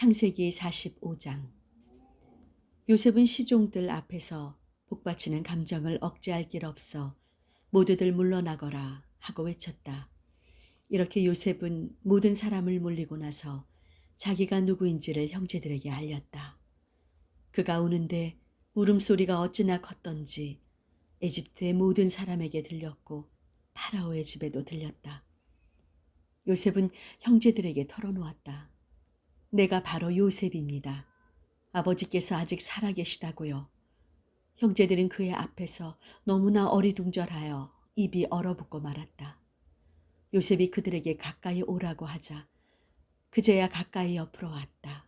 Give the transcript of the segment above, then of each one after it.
창세기 45장. 요셉은 시종들 앞에서 복받치는 감정을 억제할 길 없어 모두들 물러나거라 하고 외쳤다. 이렇게 요셉은 모든 사람을 물리고 나서 자기가 누구인지를 형제들에게 알렸다. 그가 우는데 울음소리가 어찌나 컸던지 에집트의 모든 사람에게 들렸고 파라오의 집에도 들렸다. 요셉은 형제들에게 털어놓았다. 내가 바로 요셉입니다. 아버지께서 아직 살아계시다고요. 형제들은 그의 앞에서 너무나 어리둥절하여 입이 얼어붙고 말았다. 요셉이 그들에게 가까이 오라고 하자 그제야 가까이 옆으로 왔다.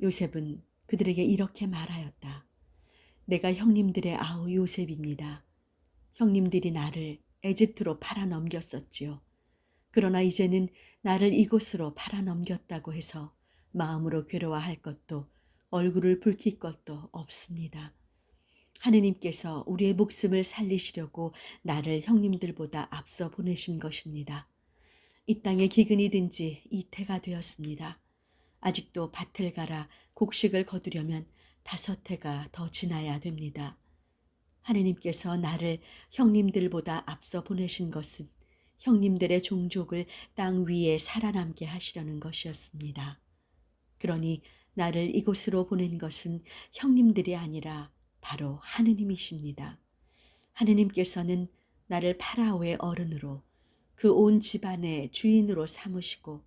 요셉은 그들에게 이렇게 말하였다. 내가 형님들의 아우 요셉입니다. 형님들이 나를 에집트로 팔아 넘겼었지요. 그러나 이제는 나를 이곳으로 팔아 넘겼다고 해서 마음으로 괴로워할 것도 얼굴을 붉힐 것도 없습니다. 하느님께서 우리의 목숨을 살리시려고 나를 형님들보다 앞서 보내신 것입니다. 이 땅에 기근이 든 지 이태가 되었습니다. 아직도 밭을 갈아 곡식을 거두려면 5해가 더 지나야 됩니다. 하느님께서 나를 형님들보다 앞서 보내신 것은 형님들의 종족을 땅 위에 살아남게 하시려는 것이었습니다. 그러니 나를 이곳으로 보낸 것은 형님들이 아니라 바로 하느님이십니다. 하느님께서는 나를 파라오의 어른으로 그 온 집안의 주인으로 삼으시고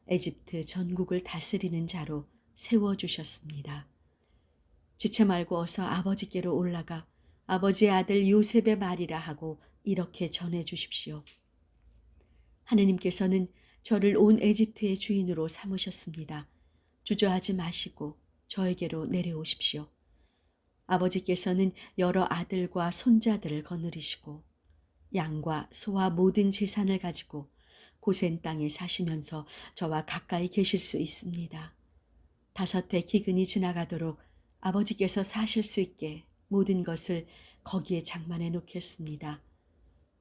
에집트 전국을 다스리는 자로 세워주셨습니다. 지체 말고 어서 아버지께로 올라가 아버지의 아들 요셉의 말이라 하고 이렇게 전해 주십시오. 하느님께서는 저를 온 에집트의 주인으로 삼으셨습니다. 주저하지 마시고 저에게로 내려오십시오. 아버지께서는 여러 아들과 손자들을 거느리시고 양과 소와 모든 재산을 가지고 고센 땅에 사시면서 저와 가까이 계실 수 있습니다. 5해 기근이 지나가도록 아버지께서 사실 수 있게 모든 것을 거기에 장만해 놓겠습니다.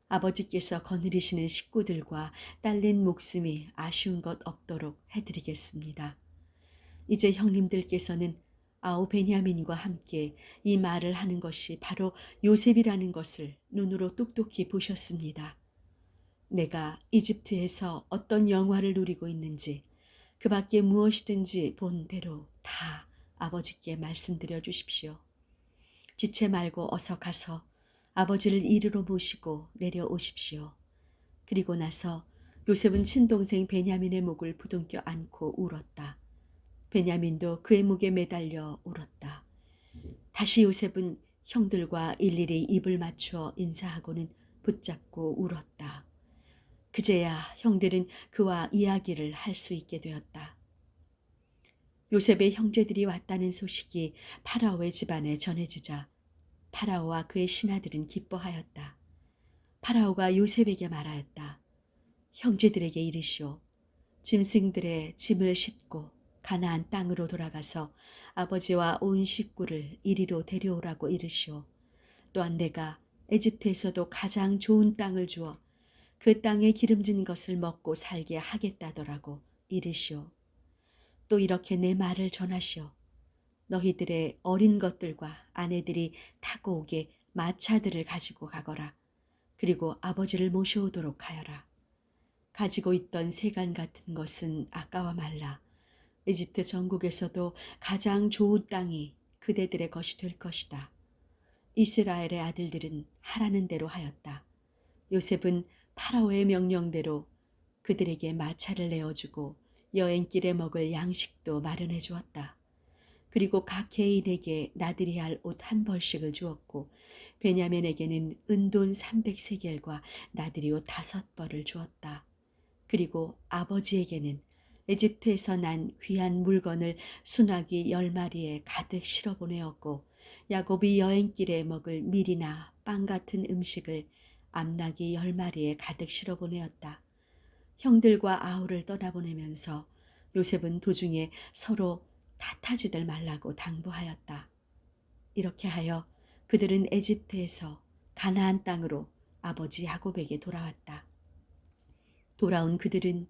아버지께서 거느리시는 식구들과 딸린 목숨이 아쉬운 것 없도록 해드리겠습니다. 이제 형님들께서는 아우 베냐민과 함께 이 말을 하는 것이 바로 요셉이라는 것을 눈으로 똑똑히 보셨습니다. 내가 이집트에서 어떤 영화를 누리고 있는지 그 밖에 무엇이든지 본 대로 다 아버지께 말씀드려 주십시오. 지체 말고 어서 가서 아버지를 이리로 모시고 내려오십시오. 그리고 나서 요셉은 친동생 베냐민의 목을 부둥켜 안고 울었다. 베냐민도 그의 목에 매달려 울었다. 다시 요셉은 형들과 일일이 입을 맞추어 인사하고는 붙잡고 울었다. 그제야 형들은 그와 이야기를 할 수 있게 되었다. 요셉의 형제들이 왔다는 소식이 파라오의 집안에 전해지자 파라오와 그의 신하들은 기뻐하였다. 파라오가 요셉에게 말하였다. 형제들에게 이르시오. 짐승들의 짐을 싣고 가나안 땅으로 돌아가서 아버지와 온 식구를 이리로 데려오라고 이르시오. 또한 내가 에집트에서도 가장 좋은 땅을 주어 그 땅에 기름진 것을 먹고 살게 하겠다더라고 이르시오. 또 이렇게 내 말을 전하시오. 너희들의 어린 것들과 아내들이 타고 오게 마차들을 가지고 가거라. 그리고 아버지를 모셔오도록 하여라. 가지고 있던 세간 같은 것은 아까워 말라. 에집트 전국에서도 가장 좋은 땅이 그대들의 것이 될 것이다. 이스라엘의 아들들은 하라는 대로 하였다. 요셉은 파라오의 명령대로 그들에게 마차를 내어주고 여행길에 먹을 양식도 마련해 주었다. 그리고 각 개인에게 나들이 할 옷 한 벌씩을 주었고 베냐민에게는 은돈 300세겔과 나들이 옷 5벌을 주었다. 그리고 아버지에게는 에집트에서 난 귀한 물건을 수나귀 10마리에 가득 실어 보내었고 야곱이 여행길에 먹을 밀이나 빵 같은 음식을 암나귀 10마리에 가득 실어 보내었다. 형들과 아우를 떠나보내면서 요셉은 도중에 서로 탓하지들 말라고 당부하였다. 이렇게 하여 그들은 에집트에서 가나안 땅으로 아버지 야곱에게 돌아왔다. 돌아온 그들은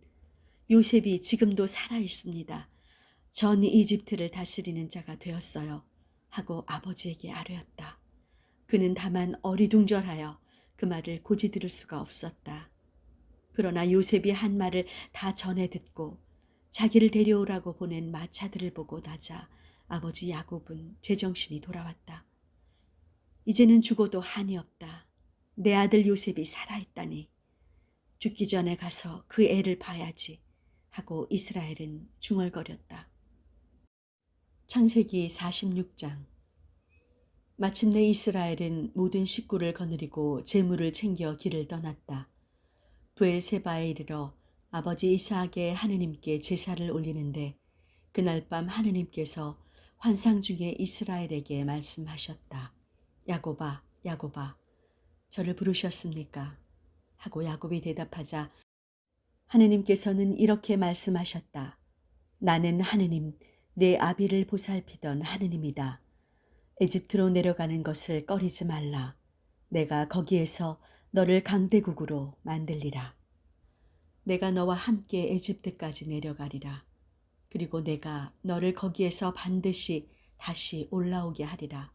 요셉이 지금도 살아 있습니다. 전 이집트를 다스리는 자가 되었어요. 하고 아버지에게 아뢰었다. 그는 다만 어리둥절하여 그 말을 고지 들을 수가 없었다. 그러나 요셉이 한 말을 다 전해 듣고 자기를 데려오라고 보낸 마차들을 보고 나자 아버지 야곱은 제정신이 돌아왔다. 이제는 죽어도 한이 없다. 내 아들 요셉이 살아있다니. 죽기 전에 가서 그 애를 봐야지 하고 이스라엘은 중얼거렸다. 창세기 46장. 마침내 이스라엘은 모든 식구를 거느리고 재물을 챙겨 길을 떠났다. 브엘세바에 이르러 아버지 이삭의 하느님께 제사를 올리는데 그날 밤 하느님께서 환상 중에 이스라엘에게 말씀하셨다. 야곱아, 야곱아, 저를 부르셨습니까? 하고 야곱이 대답하자 하느님께서는 이렇게 말씀하셨다. 나는 하느님, 내 아비를 보살피던 하느님이다. 에집트로 내려가는 것을 꺼리지 말라. 내가 거기에서 너를 강대국으로 만들리라. 내가 너와 함께 에집트까지 내려가리라. 그리고 내가 너를 거기에서 반드시 다시 올라오게 하리라.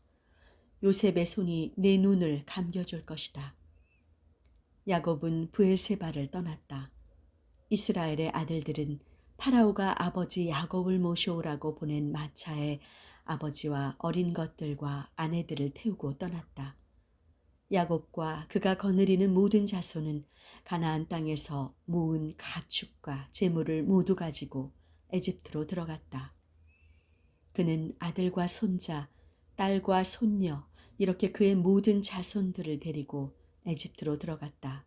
요셉의 손이 내 눈을 감겨줄 것이다. 야곱은 브엘세바를 떠났다. 이스라엘의 아들들은 파라오가 아버지 야곱을 모셔오라고 보낸 마차에 아버지와 어린 것들과 아내들을 태우고 떠났다. 야곱과 그가 거느리는 모든 자손은 가나안 땅에서 모은 가축과 재물을 모두 가지고 에집트로 들어갔다. 그는 아들과 손자, 딸과 손녀 이렇게 그의 모든 자손들을 데리고 에집트로 들어갔다.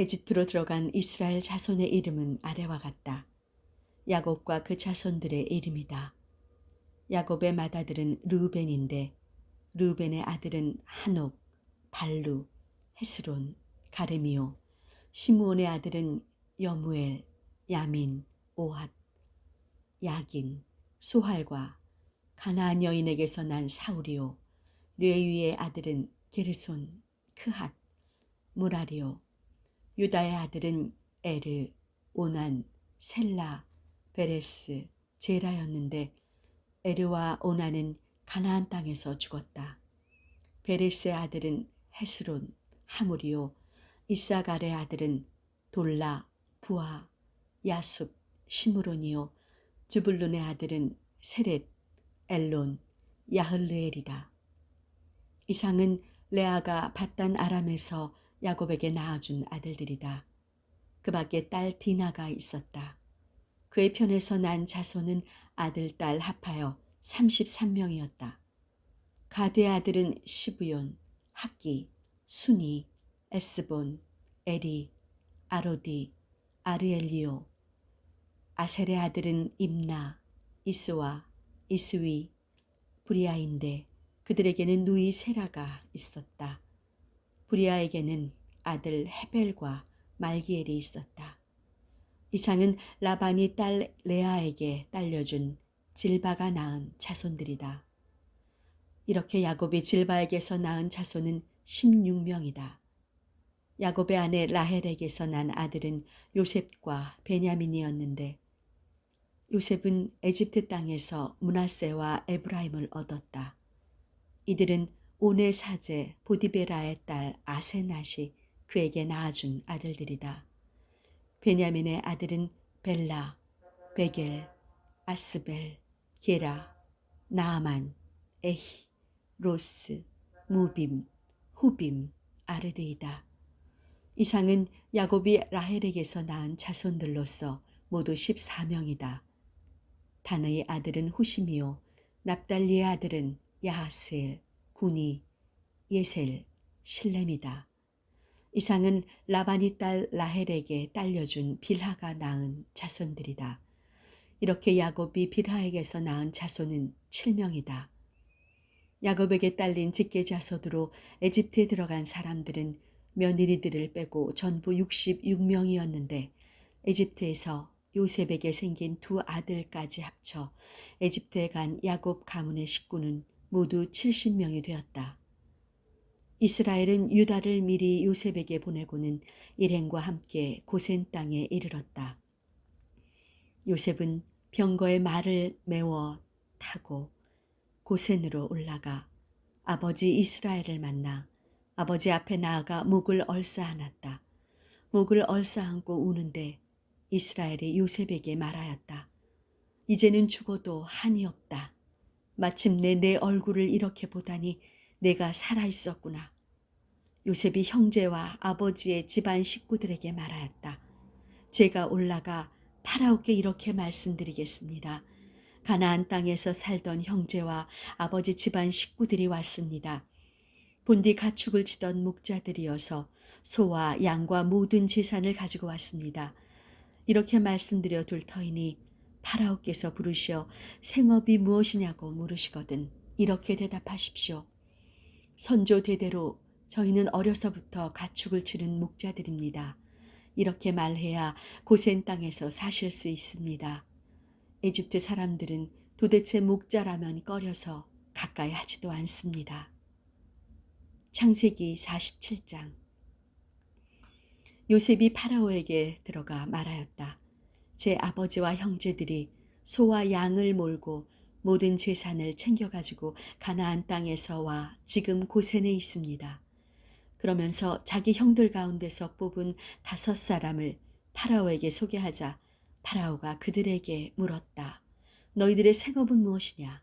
에집트로 들어간 이스라엘 자손의 이름은 아래와 같다. 야곱과 그 자손들의 이름이다. 야곱의 맏아들은 르우벤인데 르우벤의 아들은 한옥, 발루, 헤스론, 가르미오. 시므온의 아들은 여무엘, 야민, 오핫, 야긴, 소할과 가나안 여인에게서 난 사울이요. 레위의 아들은 게르손, 크핫, 무라리오. 유다의 아들은 에르, 오난, 셀라, 베레스, 제라였는데 에르와 오난은 가나안 땅에서 죽었다. 베레스의 아들은 헤스론, 하물이요. 이사갈의 아들은 돌라, 부하, 야숲, 시므론이요. 즈불룬의 아들은 세렛, 엘론, 야흘르엘이다. 이상은 레아가 밧단 아람에서 야곱에게 낳아준 아들들이다. 그 밖에 딸 디나가 있었다. 그의 편에서 난 자손은 아들, 딸 합하여 33명이었다. 가드의 아들은 시브yon, 학기, 순이, 에스본, 에리, 아로디, 아르엘리오. 아셀의 아들은 임나, 이스와, 이스위, 브리아인데 그들에게는 누이 세라가 있었다. 브리아에게는 아들 헤벨과 말기엘이 있었다. 이상은 라반이 딸 레아에게 딸려준 질바가 낳은 자손들이다. 이렇게 야곱이 질바에게서 낳은 자손은 16명이다. 야곱의 아내 라헬에게서 난 아들은 요셉과 베냐민이었는데 요셉은 에집트 땅에서 므낫세와 에브라임을 얻었다. 이들은 온의 사제 보디베라의 딸 아세낫이 그에게 낳아준 아들들이다. 베냐민의 아들은 벨라, 베겔, 아스벨, 게라, 나아만, 에히, 로스, 무빔, 후빔, 아르드이다. 이상은 야곱이 라헬에게서 낳은 자손들로서 모두 14명이다. 단의 아들은 후심이요 납달리의 아들은 야하스엘, 구니, 예셀, 실렘이다. 이상은 라반이 딸 라헬에게 딸려준 빌하가 낳은 자손들이다. 이렇게 야곱이 빌하에게서 낳은 자손은 7명이다. 야곱에게 딸린 직계 자손으로 에집트에 들어간 사람들은 며느리들을 빼고 전부 66명이었는데 에집트에서 요셉에게 생긴 두 아들까지 합쳐 에집트에 간 야곱 가문의 식구는 모두 70명이 되었다. 이스라엘은 유다를 미리 요셉에게 보내고는 일행과 함께 고센 땅에 이르렀다. 요셉은 병거에 말을 메워 타고 고센으로 올라가 아버지 이스라엘을 만나 아버지 앞에 나아가 목을 얼싸안았다. 목을 얼싸안고 우는데 이스라엘이 요셉에게 말하였다. 이제는 죽어도 한이 없다. 마침내 내 얼굴을 이렇게 보다니 내가 살아있었구나. 요셉이 형제와 아버지의 집안 식구들에게 말하였다. 제가 올라가 파라오께 이렇게 말씀드리겠습니다. 가나안 땅에서 살던 형제와 아버지 집안 식구들이 왔습니다. 본디 가축을 치던 목자들이어서 소와 양과 모든 재산을 가지고 왔습니다. 이렇게 말씀드려 둘 터이니 파라오께서 부르시어 생업이 무엇이냐고 물으시거든 이렇게 대답하십시오. 선조 대대로 저희는 어려서부터 가축을 치는 목자들입니다. 이렇게 말해야 고센 땅에서 사실 수 있습니다. 에집트 사람들은 도대체 목자라면 꺼려서 가까이 하지도 않습니다. 창세기 47장. 요셉이 파라오에게 들어가 말하였다. 제 아버지와 형제들이 소와 양을 몰고 모든 재산을 챙겨가지고 가나안 땅에서 와 지금 고센에 있습니다. 그러면서 자기 형들 가운데서 뽑은 5사람을 파라오에게 소개하자 파라오가 그들에게 물었다. 너희들의 생업은 무엇이냐?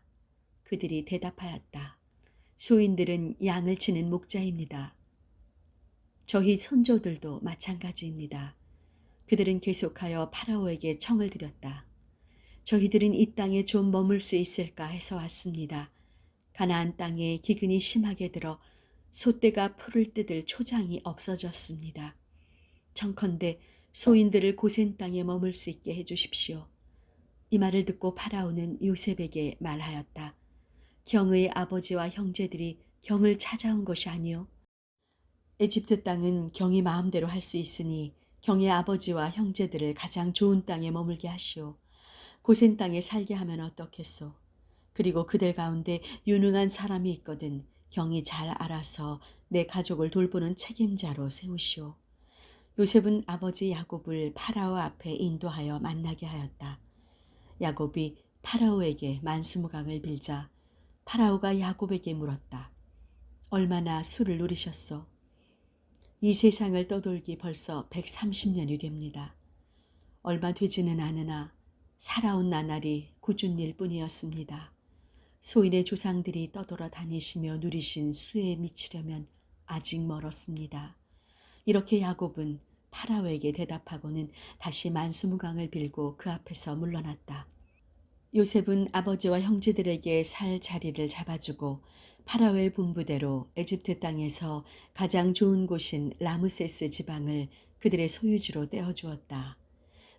그들이 대답하였다. 소인들은 양을 치는 목자입니다. 저희 손조들도 마찬가지입니다. 그들은 계속하여 파라오에게 청을 드렸다. 저희들은 이 땅에 좀 머물 수 있을까 해서 왔습니다. 가나안 땅에 기근이 심하게 들어 소떼가 풀을 뜯을 초장이 없어졌습니다. 청컨대 소인들을 고센 땅에 머물 수 있게 해주십시오. 이 말을 듣고 파라오는 요셉에게 말하였다. 경의 아버지와 형제들이 경을 찾아온 것이 아니요. 에집트 땅은 경이 마음대로 할 수 있으니 경의 아버지와 형제들을 가장 좋은 땅에 머물게 하시오. 고센 땅에 살게 하면 어떻겠소. 그리고 그들 가운데 유능한 사람이 있거든 경이 잘 알아서 내 가족을 돌보는 책임자로 세우시오. 요셉은 아버지 야곱을 파라오 앞에 인도하여 만나게 하였다. 야곱이 파라오에게 만수무강을 빌자 파라오가 야곱에게 물었다. 얼마나 수를 누리셨소? 이 세상을 떠돌기 벌써 130년이 됩니다. 얼마 되지는 않으나 살아온 나날이 꾸준 일 뿐이었습니다. 소인의 조상들이 떠돌아 다니시며 누리신 수에 미치려면 아직 멀었습니다. 이렇게 야곱은 파라오에게 대답하고는 다시 만수무강을 빌고 그 앞에서 물러났다. 요셉은 아버지와 형제들에게 살 자리를 잡아주고 파라오의 분부대로 에집트 땅에서 가장 좋은 곳인 라므세스 지방을 그들의 소유지로 떼어주었다.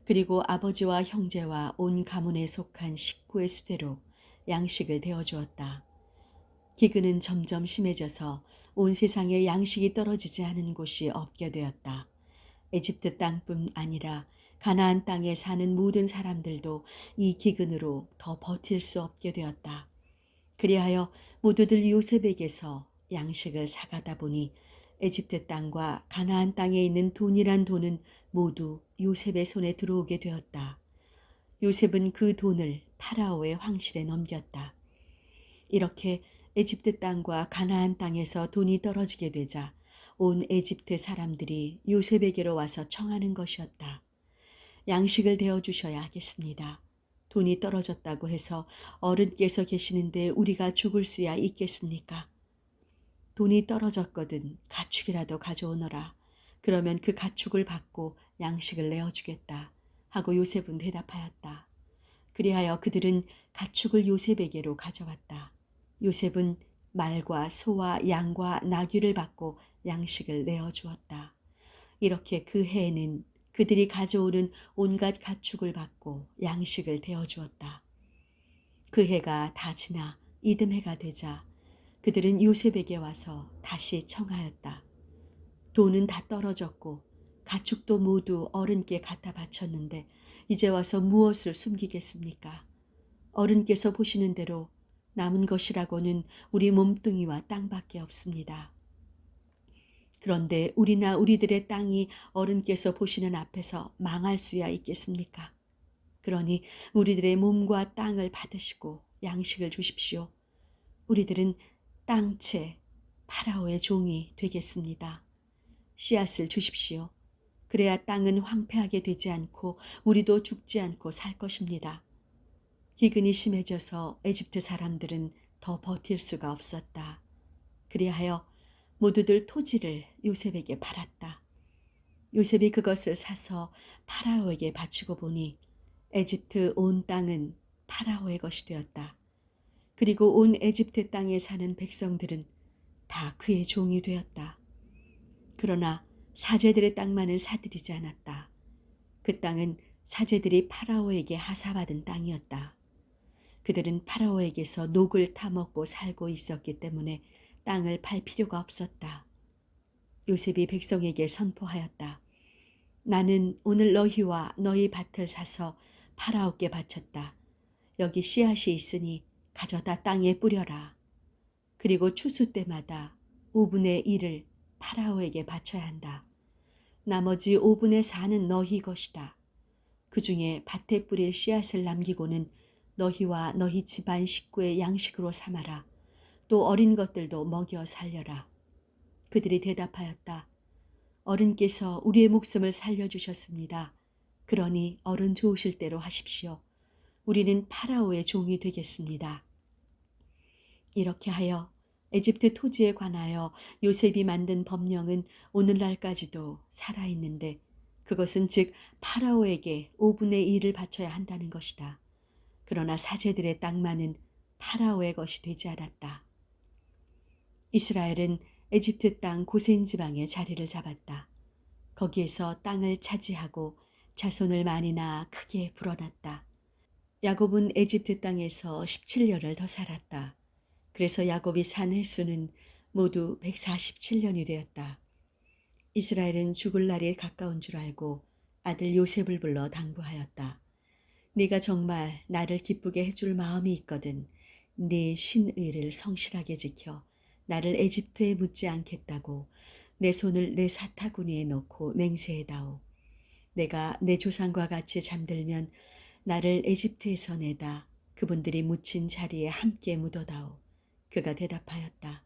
그리고 아버지와 형제와 온 가문에 속한 식구의 수대로 양식을 데워주었다. 기근은 점점 심해져서 온 세상에 양식이 떨어지지 않은 곳이 없게 되었다. 에집트 땅뿐 아니라 가나안 땅에 사는 모든 사람들도 이 기근으로 더 버틸 수 없게 되었다. 그리하여 모두들 요셉에게서 양식을 사가다 보니 에집트 땅과 가나안 땅에 있는 돈이란 돈은 모두 요셉의 손에 들어오게 되었다. 요셉은 그 돈을 파라오의 황실에 넘겼다. 이렇게 에집트 땅과 가나안 땅에서 돈이 떨어지게 되자 온 에집트 사람들이 요셉에게로 와서 청하는 것이었다. 양식을 데워주셔야 하겠습니다. 돈이 떨어졌다고 해서 어른께서 계시는데 우리가 죽을 수야 있겠습니까? 돈이 떨어졌거든 가축이라도 가져오너라. 그러면 그 가축을 받고 양식을 내어주겠다. 하고 요셉은 대답하였다. 그리하여 그들은 가축을 요셉에게로 가져왔다. 요셉은 말과 소와 양과 나귀를 받고 양식을 내어주었다. 이렇게 그 해에는 그들이 가져오는 온갖 가축을 받고 양식을 데워주었다. 그 해가 다 지나 이듬해가 되자 그들은 요셉에게 와서 다시 청하였다. 돈은 다 떨어졌고 가축도 모두 어른께 갖다 바쳤는데 이제 와서 무엇을 숨기겠습니까? 어른께서 보시는 대로 남은 것이라고는 우리 몸뚱이와 땅밖에 없습니다. 그런데 우리나 우리들의 땅이 어른께서 보시는 앞에서 망할 수야 있겠습니까? 그러니 우리들의 몸과 땅을 받으시고 양식을 주십시오. 우리들은 땅채 파라오의 종이 되겠습니다. 씨앗을 주십시오. 그래야 땅은 황폐하게 되지 않고 우리도 죽지 않고 살 것입니다. 기근이 심해져서 에집트 사람들은 더 버틸 수가 없었다. 그리하여 모두들 토지를 요셉에게 팔았다. 요셉이 그것을 사서 파라오에게 바치고 보니 에집트 온 땅은 파라오의 것이 되었다. 그리고 온 에집트 땅에 사는 백성들은 다 그의 종이 되었다. 그러나 사제들의 땅만은 사들이지 않았다. 그 땅은 사제들이 파라오에게 하사받은 땅이었다. 그들은 파라오에게서 녹을 타먹고 살고 있었기 때문에 땅을 팔 필요가 없었다. 요셉이 백성에게 선포하였다. 나는 오늘 너희와 너희 밭을 사서 파라오께 바쳤다. 여기 씨앗이 있으니 가져다 땅에 뿌려라. 그리고 추수 때마다 5분의 1을 파라오에게 바쳐야 한다. 나머지 5분의 4는 너희 것이다. 그 중에 밭에 뿌릴 씨앗을 남기고는 너희와 너희 집안 식구의 양식으로 삼아라. 또 어린 것들도 먹여 살려라. 그들이 대답하였다. 어른께서 우리의 목숨을 살려주셨습니다. 그러니 어른 좋으실 대로 하십시오. 우리는 파라오의 종이 되겠습니다. 이렇게 하여 에집트 토지에 관하여 요셉이 만든 법령은 오늘날까지도 살아있는데 그것은 즉 파라오에게 5분의 1을 바쳐야 한다는 것이다. 그러나 사제들의 땅만은 파라오의 것이 되지 않았다. 이스라엘은 에집트 땅 고센 지방에 자리를 잡았다. 거기에서 땅을 차지하고 자손을 많이나 크게 불어났다. 야곱은 에집트 땅에서 17년을 더 살았다. 그래서 야곱이 산 횟수는 모두 147년이 되었다. 이스라엘은 죽을 날이 가까운 줄 알고 아들 요셉을 불러 당부하였다. 네가 정말 나를 기쁘게 해줄 마음이 있거든 네 신의를 성실하게 지켜 나를 에집트에 묻지 않겠다고 내 손을 내 사타구니에 넣고 맹세해다오. 내가 내 조상과 같이 잠들면 나를 에집트에서 내다 그분들이 묻힌 자리에 함께 묻어다오. 그가 대답하였다.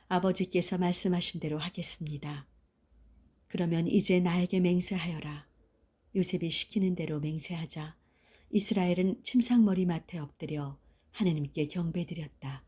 아버지께서 말씀하신 대로 하겠습니다. 그러면 이제 나에게 맹세하여라. 요셉이 시키는 대로 맹세하자 이스라엘은 침상머리맡에 엎드려 하느님께 경배드렸다.